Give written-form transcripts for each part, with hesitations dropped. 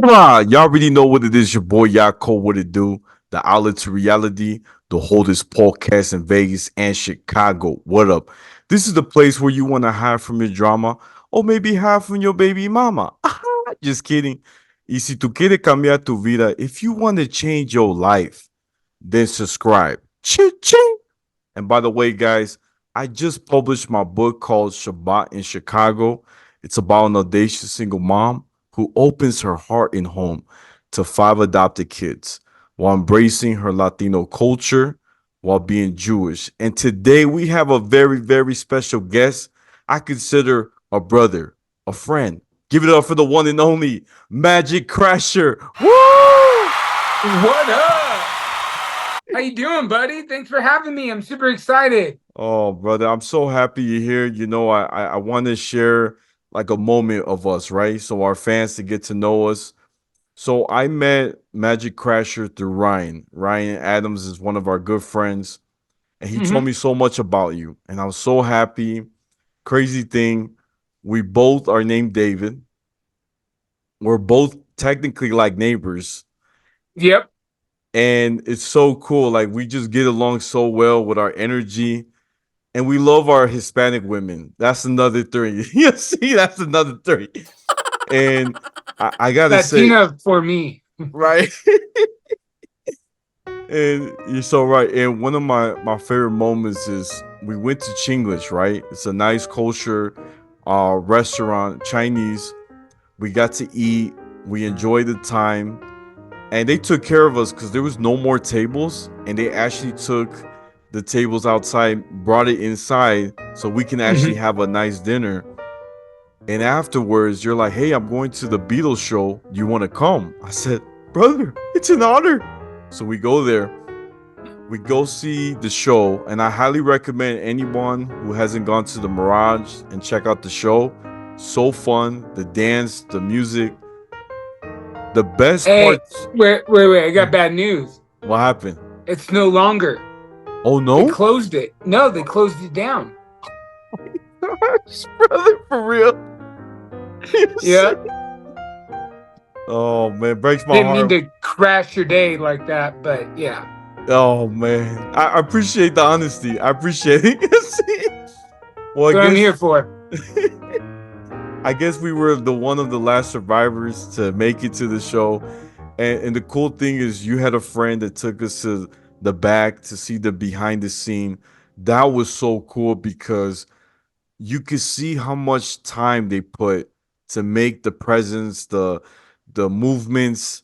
Y'all already know what it is. Your boy Yaakov, what it do? The outlet to reality, the holdest podcast in Vegas and Chicago. What up? This is the place where you want to hide from your drama or maybe hide from your baby mama. Just kidding. Y si tú quieres cambiar tu vida, if you want to change your life, then subscribe. Ching. And by the way, guys, I just published my book called Shabbat in Chicago. It's about an audacious single mom who opens her heart and home to five adopted kids while embracing her Latino culture while being Jewish. And today we have a very, very special guest. I consider a brother, a friend. Give it up for the one and only Magic Crasher. Woo! What up? How you doing, buddy? Thanks for having me. I'm super excited. Oh, brother, I'm so happy you're here. You know, I want to share like a moment of us, right? So our fans to get to know us. So I met Magic Crasher through Ryan. Ryan Adams is one of our good friends, and he told me so much about you, and I was so happy. Crazy thing, we both are named David. We're both technically like neighbors. Yep. And it's so cool. Like we just get along so well with our energy. And we love our Hispanic women. That's another three. You see, that's another three. And I gotta Latina say, for me. right? And you're so right. And one of my favorite moments is we went to Chinglish, right? It's a nice kosher restaurant, Chinese. We got to eat. We enjoyed the time. And they took care of us because there was no more tables. And they actually took the tables outside, brought it inside so we can actually have a nice dinner. And afterwards, you're like, hey, I'm going to the Beatles show. You want to come? I said, brother, it's an honor. So we go there. We go see the show. And I highly recommend anyone who hasn't gone to the Mirage and check out the show. So fun. The dance, the music. The best part. Wait. I got bad news. What happened? It's no longer. Oh, no? They closed it. No, they closed it down. Gosh, brother, for real. Yeah. Oh, man, breaks my Didn't heart. mean to crash your day like that, but yeah. Oh, man. I appreciate the honesty. I appreciate it. Well, what I'm here for. I guess we were the one of the last survivors to make it to the show. And the cool thing is you had a friend that took us to the back to see the behind the scene. That was so cool because you could see how much time they put to make the presence, the movements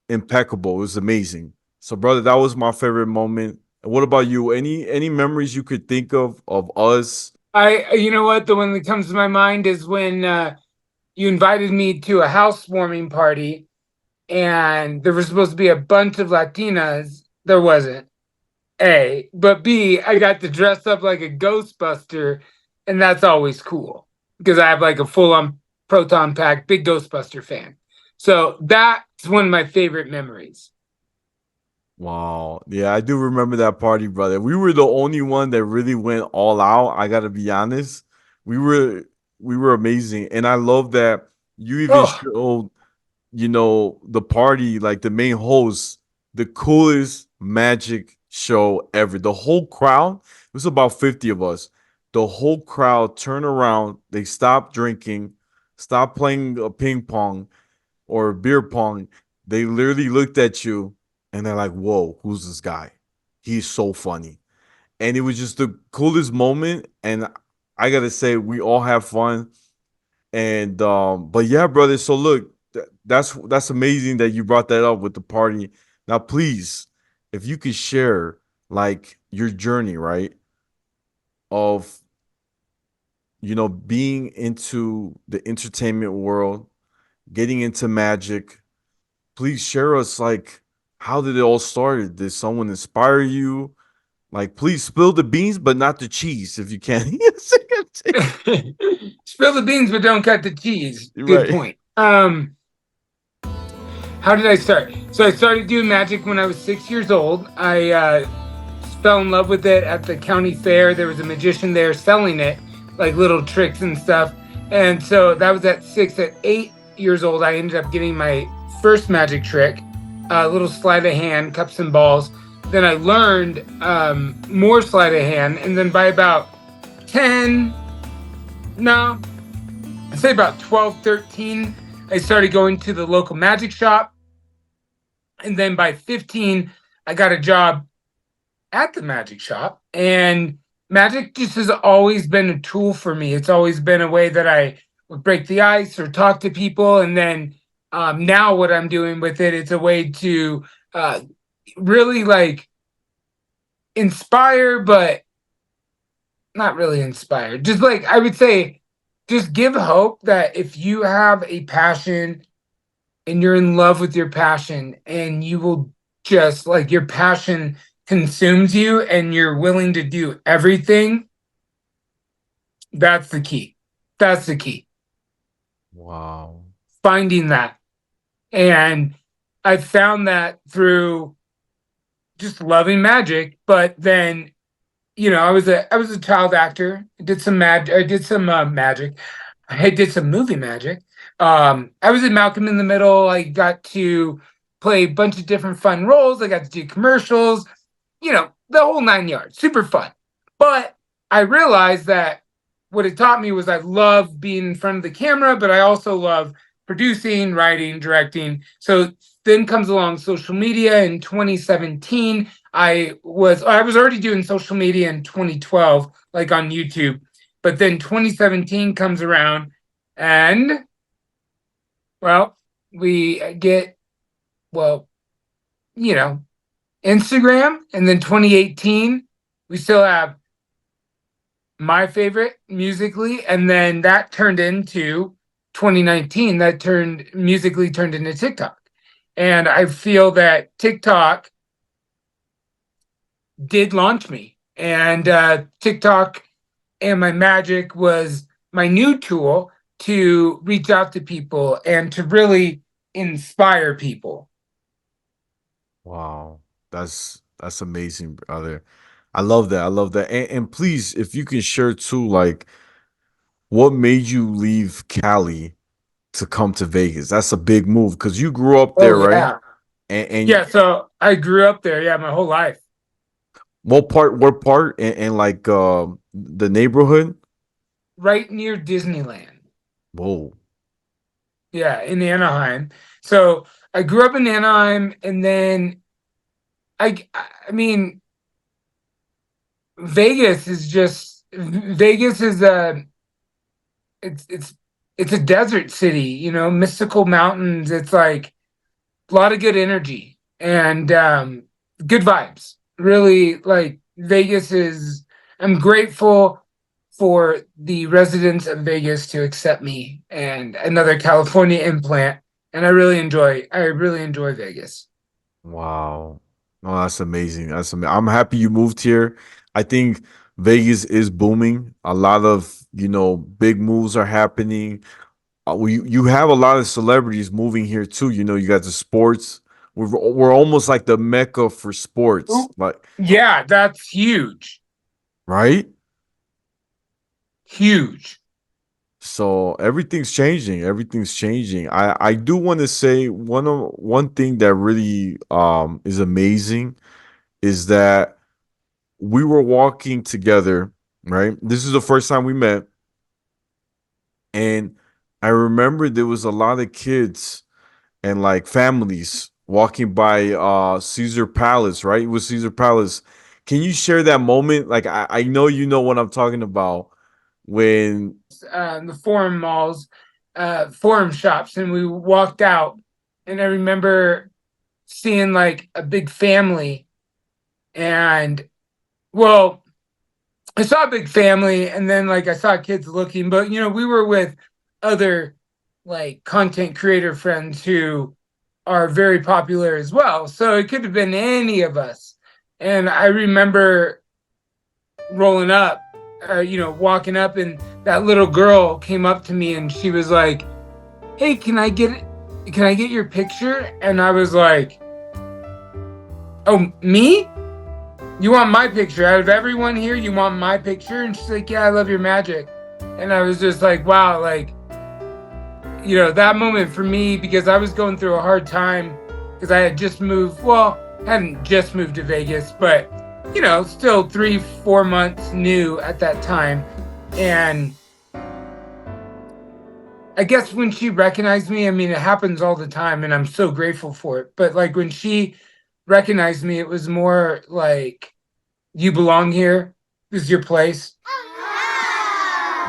impeccable. It was amazing. So, brother, that was my favorite moment. And what about you? Any memories you could think of us? You know what? The one that comes to my mind is when you invited me to a housewarming party, and there was supposed to be a bunch of Latinas. There wasn't. A, but B, I got to dress up like a Ghostbuster, and that's always cool because I have like a full-on proton pack, big Ghostbuster fan. So that's one of my favorite memories. Wow. Yeah, I do remember that party, brother. We were the only one that really went all out. I gotta be honest. We were amazing. And I love that you even showed, the party, like the main host, the coolest magic show ever. The whole crowd, it was about 50 of us. The whole crowd turned around, they stopped drinking, stopped playing ping pong or beer pong. They literally looked at you and they're like, whoa, who's this guy? He's so funny. And it was just the coolest moment. And I gotta say, we all have fun. And but yeah, brother. So look, that's amazing that you brought that up with the party. Now, please, if you could share like your journey, right? Of being into the entertainment world, getting into magic. Please share us like how did it all start? Did someone inspire you? Like, please spill the beans, but not the cheese, if you can. Spill the beans, but don't cut the cheese. Good point. How did I start? So I started doing magic when I was 6 years old. I fell in love with it at the county fair. There was a magician there selling it, like little tricks and stuff. And so that was at 6. At 8 years old, I ended up getting my first magic trick, a little sleight of hand, cups and balls. Then I learned more sleight of hand, and then by about 10, no, I'd say about 12, 13, I started going to the local magic shop. And then by 15, I got a job at the magic shop. And magic just has always been a tool for me. It's always been a way that I would break the ice or talk to people. And then now what I'm doing with it, it's a way to really like inspire, but not really inspire. Just like I would say, just give hope that if you have a passion and you're in love with your passion and you will just like your passion consumes you and you're willing to do everything, that's the key. That's the key. Wow. Finding that. And I found that through just loving magic, but then I was a child actor. I did some magic. I did some movie magic. I was in Malcolm in the Middle. I got to play a bunch of different fun roles. I got to do commercials, the whole 9 yards. Super fun. But I realized that what it taught me was I love being in front of the camera, but I also love producing, writing, directing. So then comes along social media in 2017. I was already doing social media in 2012, like on YouTube, but then 2017 comes around, and well, we get well, you know, Instagram, and then 2018 we still have my favorite musically, and then that turned into 2019. That turned into TikTok, and I feel that TikTok did launch me. And TikTok and my magic was my new tool to reach out to people and to really inspire people. Wow. That's amazing, brother. I love that. I love that. And please, if you can share too, like what made you leave Cali to come to Vegas? That's a big move because you grew up Oh there, right? yeah, And yeah. So I grew up there. Yeah, my whole life. what part and like the neighborhood? Right near Disneyland. Whoa. Yeah, in Anaheim. So I grew up in Anaheim, and then I mean, Vegas is a it's it's it's a desert city, mystical mountains. It's like a lot of good energy and good vibes. Really, like Vegas is. I'm grateful for the residents of Vegas to accept me and another California implant, and I really enjoy Vegas. Wow. Oh, that's amazing. I'm happy you moved here. I think Vegas is booming. A lot of, big moves are happening. You have a lot of celebrities moving here too. You got the sports. We're almost like the mecca for sports. Ooh, Like, yeah, that's huge, right? huge. So everything's changing. Everything's changing. I do want to say one thing that really is amazing is that we were walking together, right? This is the first time we met. And I remember there was a lot of kids and like families walking by Caesar Palace, right? It was Caesar Palace. Can you share that moment? Like I know you know what I'm talking about when The forum malls, forum shops, and we walked out, and I remember seeing like a big family, and well, I saw a big family, and then like I saw kids looking, but we were with other like content creator friends who are very popular as well, so it could have been any of us. And I remember rolling up, walking up, and that little girl came up to me, and she was like, "Hey, can I get your picture?" And I was like, "Oh, me? You want my picture? Out of everyone here, you want my picture?" And she's like, "Yeah, I love your magic." And I was just like, wow, like that moment for me, because I was going through a hard time because I had just moved. Well, hadn't just moved to Vegas, but still 3, 4 months new at that time. And I guess when she recognized me, I mean, it happens all the time, and I'm so grateful for it. But like when she recognized me, it was more like, you belong here. This is your place.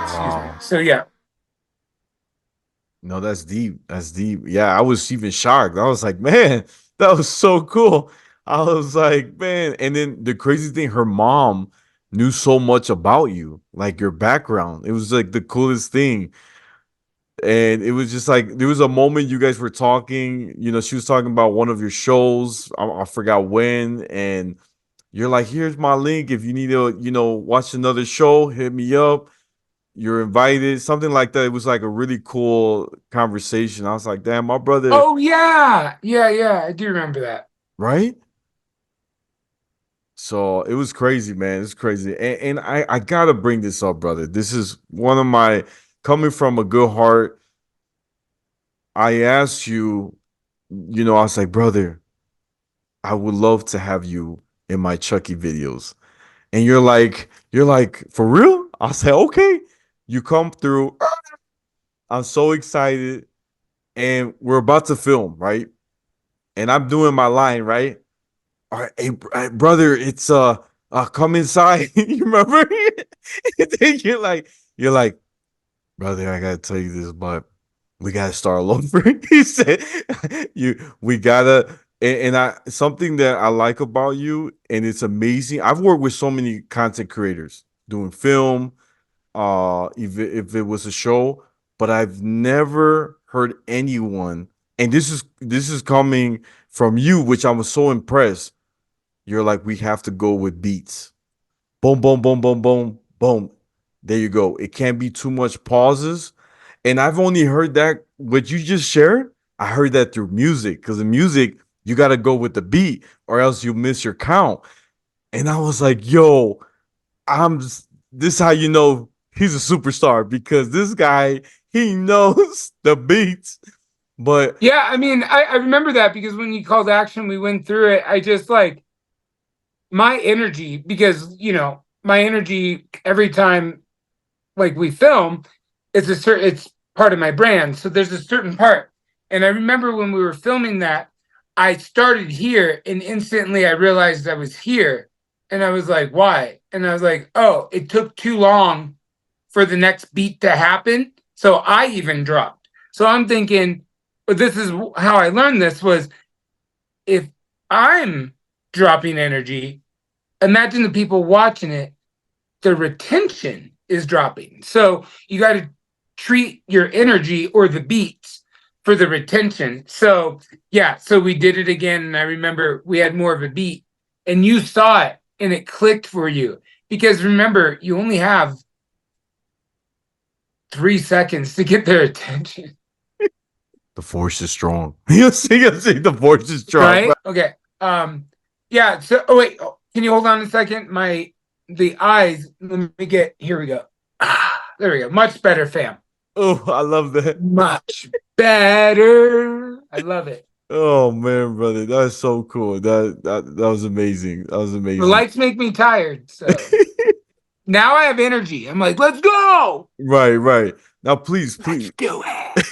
Excuse me. Wow. So yeah. No, that's deep. That's deep. Yeah, I was even shocked. I was like, man, that was so cool. I was like, man. And then the crazy thing, her mom knew so much about you, like your background. It was like the coolest thing. And it was just like there was a moment you guys were talking. She was talking about one of your shows. I forgot when, and you're like, "Here's my link. If you need to, watch another show, hit me up. You're invited." Something like that. It was like a really cool conversation. I was like, "Damn, my brother, Oh yeah, yeah, yeah. I do remember that. right?" So it was crazy, man. It's crazy, and I gotta bring this up, brother. This is one of my coming from a good heart. I asked you, I was like, brother, I would love to have you in my Chucky videos. And you're like, for real? I said, okay. You come through. I'm so excited. And we're about to film, right? And I'm doing my line, right? All right, hey, brother, it's come inside. You remember? And then you're like, brother, I gotta tell you this, but we gotta start all over. He said, we gotta, and I something that I like about you, and it's amazing. I've worked with so many content creators doing film, if it was a show, but I've never heard anyone, and this is coming from you, which I was so impressed. You're like, we have to go with beats. Boom, boom, boom, boom, boom, boom. There you go. It can't be too much pauses. And I've only heard that what you just shared. I heard that through music because in music, you got to go with the beat or else you miss your count. And I was like, yo, this is how you know he's a superstar because this guy, he knows the beats. But Yeah, I mean, I remember that because when you called action, we went through it. I just like my energy, because my energy every time like we film, it's part of my brand. So there's a certain part. And I remember when we were filming that, I started here and instantly I realized I was here. And I was like, why? And I was like, oh, it took too long for the next beat to happen. So I even dropped. So I'm thinking, but this is how I learned this was, if I'm dropping energy, imagine the people watching it, the retention is dropping. So you got to treat your energy or the beats for the retention. So yeah, so we did it again, and I remember we had more of a beat, and you saw it, and it clicked for you because remember, you only have 3 seconds to get their attention, the force is strong. You see, the force is strong. right? Okay. Yeah. So, oh wait, can you hold on a second? The eyes. Let me get. Here we go. There we go. Much better, fam. Oh, I love that. Much better. I love it. Oh man, brother, that's so cool. That was amazing. That was The amazing. lights make me tired, so now I have energy. I'm like, let's go. Right, right. Now, please, Let's please. do it.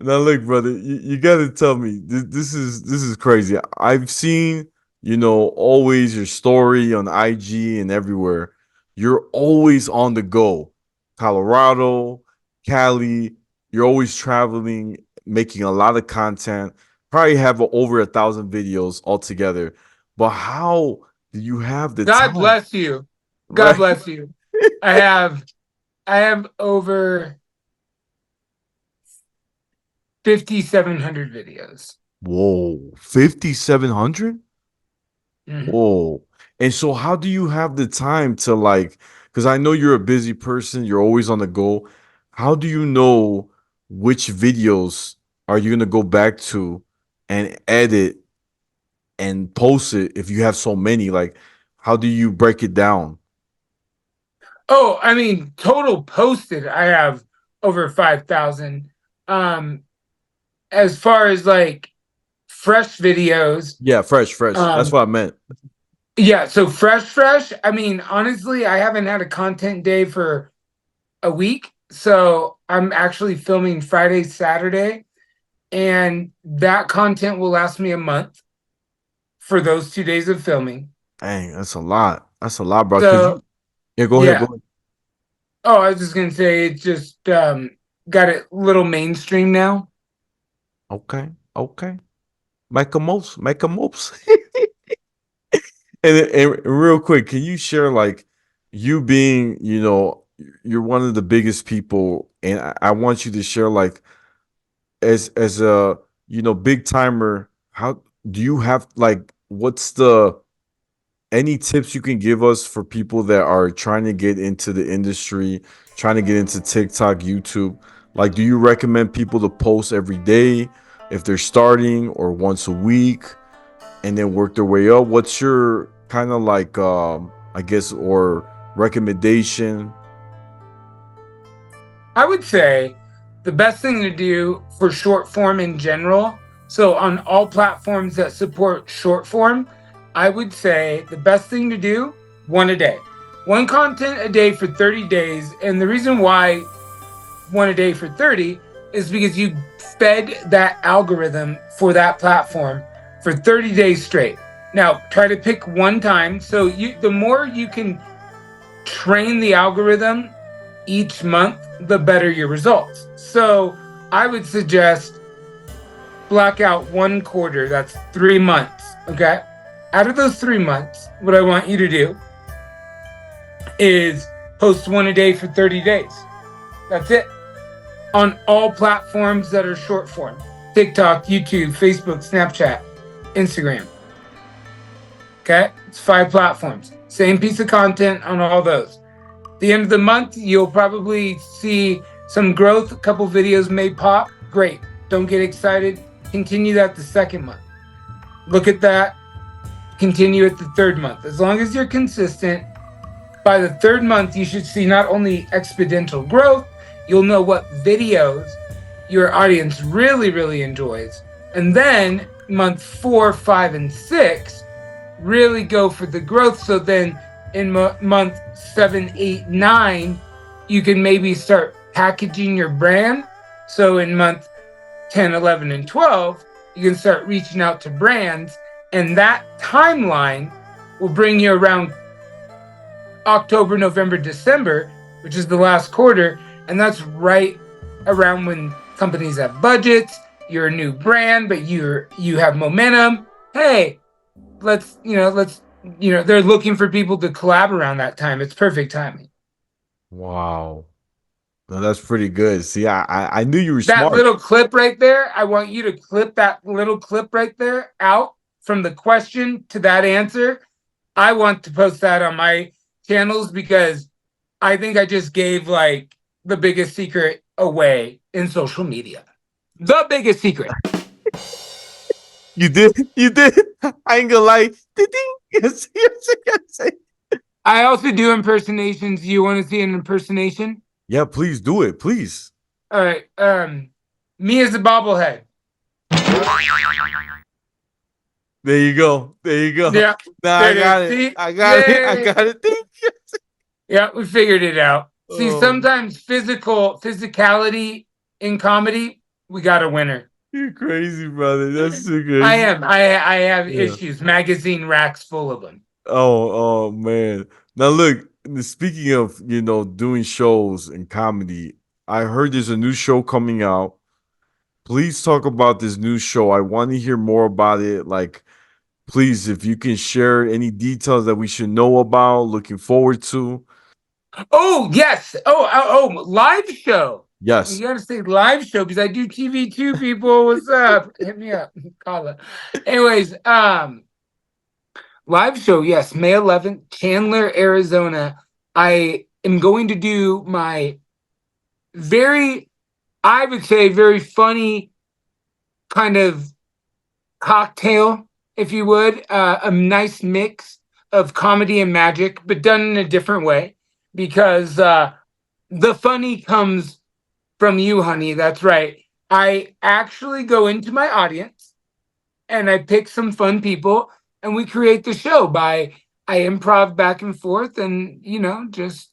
Now, look, brother, you got to tell me. This is crazy. I've seen, always your story on IG and everywhere. You're always on the go. Colorado, Cali. You're always traveling, making a lot of content. Probably have over 1,000 videos altogether. But how do you have the God time? bless you. God Right? bless you. I have I have over 5,700 videos. Whoa, 5,700? Mhm. Whoa. And so how do you have the time to like, because I know you're a busy person, you're always on the go. How do you know which videos are you gonna go back to and edit and post it if you have so many? Like, how do you break it down? Oh, I mean, total posted. I have over 5,000. Um, as far as like fresh videos, Yeah, fresh, fresh. That's um, what I meant. yeah, so fresh. I mean, honestly, I haven't had a content day for a week. So I'm actually filming Friday, Saturday, and that content will last me a month for those 2 days of filming. Dang, that's a lot. That's a lot, bro. Cause So you, yeah, go ahead, go yeah. ahead. Oh, I was just gonna say it just got it little mainstream now. Okay, okay. Make a most, make a most. And real quick, can you share like you being, you're one of the biggest people, and I want you to share like as a big timer. How do you have like what's the any tips you can give us for people that are trying to get into the industry, trying to get into TikTok, YouTube? Like, do you recommend people to post every day if they're starting or once a week and then work their way up? What's your kind of like, I guess, or recommendation? I would say the best thing to do for short form in general, so on all platforms that support short form, I would say the best thing to do, one a day. One content a day for 30 days. And the reason why one a day for 30 is because you fed that algorithm for that platform for 30 days straight. Now, try to pick one time. So the more you can train the algorithm each month, the better your results. So I would suggest block out 1 quarter. That's 3 months. Okay. Out of those 3 months, what I want you to do is post one a day for 30 days. That's it. On all platforms that are short form: TikTok, YouTube, Facebook, Snapchat, Instagram. Okay. It's 5 platforms. Same piece of content on all those. The end of the month, you'll probably see some growth. A couple videos may pop. Great. Don't get excited. Continue that the second month. Look at that. Continue it the third month. As long as you're consistent, by the third month, you should see not only exponential growth, you'll know what videos your audience really, really enjoys. And then month 4, 5, and 6, really go for the growth. So then in month 7, 8, 9, you can maybe start packaging your brand. So in month 10, 11, and 12, you can start reaching out to brands. And that timeline will bring you around October, November, December, which is the last quarter. And that's right around when companies have budgets. You're a new brand, but you have momentum. Hey, they're looking for people to collab around that time. It's perfect timing. Wow. No, that's pretty good. See, I knew you were That smart. little clip right there, I want you to clip that little clip right there out from the question to that answer. I want to post that on my channels because I think I just gave like the biggest secret away in social media. The biggest secret. You did, you did. I ain't gonna lie. Ding. Yes, yes, yes. I also do impersonations. You want to see an impersonation? Yeah, please do it, please. All right. Me as a bobblehead. There you go. There you go. Yeah, Nah, there I it got is. it. See? I got it. I Yay. got it. Ding. Yeah, we figured it out. See, Oh, sometimes physicality in comedy, we got a winner. you're crazy, brother. That's too I crazy. am. I have Yeah. issues. Magazine racks full of them. Oh, man. Now look, speaking of, doing shows and comedy, I heard there's a new show coming out. Please talk about this new show. I want to hear more about it. Like, please, if you can share any details that we should know about, looking forward to. Oh yes. Live show. You Yes. gotta say live show because I do TV too. People, what's up? Hit me up. Call it. Anyways, live show. Yes, May 11th, Chandler, Arizona. I am going to do my very, I would say, very funny kind of cocktail, if you would, a nice mix of comedy and magic, but done in a different way because the funny comes from you, honey. That's right. I actually go into my audience and I pick some fun people and we create the show by I improv back and forth and just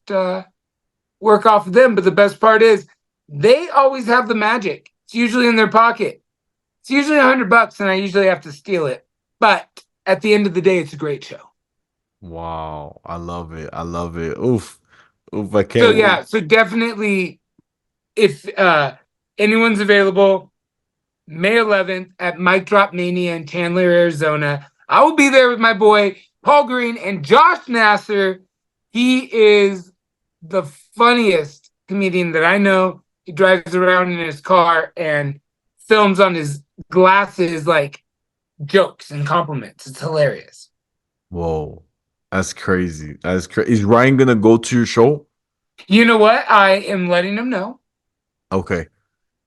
work off of them. But the best part is they always have the magic. It's usually in their pocket. It's usually $100 and I usually have to steal it. But at the end of the day, it's a great show. Wow. I love it. I love it. Oof. Oof. I So can't wait. yeah, so definitely if anyone's available, May 11th at Mic Drop Mania in Chandler, Arizona. I will be there with my boy Paul Green and Josh Nasser. He is the funniest comedian that I know. He drives around in his car and films on his glasses like jokes and compliments. It's hilarious. Whoa. That's crazy. That's crazy. Is Ryan gonna go to your show? You know what? I am letting him know. Okay.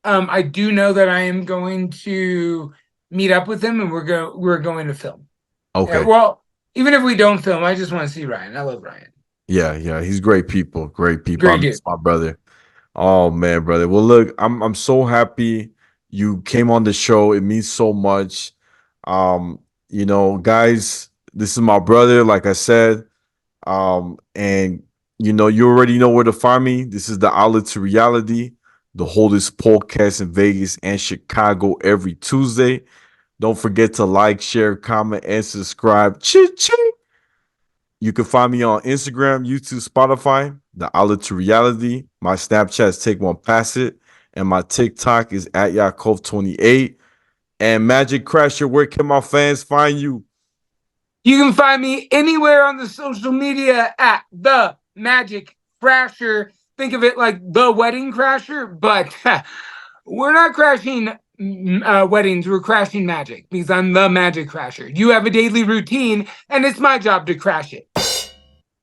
I do know that I am going to meet up with him and we're going to film. Yeah, Okay. well, even if we don't film, I just want to see Ryan. I love Ryan. Yeah, yeah. He's great people. Great people. I Great dude. miss my brother. Oh man, brother. Well, look, I'm so happy you came on the show. It means so much. Guys, this is my brother, like I said. And you already know where to find me. This is the Outlet to Reality, the holdest podcast in Vegas and Chicago every Tuesday. Don't forget to like, share, comment, and subscribe. Ching. You can find me on Instagram, YouTube, Spotify, the Outlet to Reality. My Snapchat is Take One Pass It. And my TikTok is at Yaakov28. And Magic Crasher, where can my fans find you? You can find me anywhere on the social media at the Magic Crasher. Think of it like the Wedding Crasher, but we're not crashing weddings. We're crashing magic because I'm the Magic Crasher. You have a daily routine, and it's my job to crash it.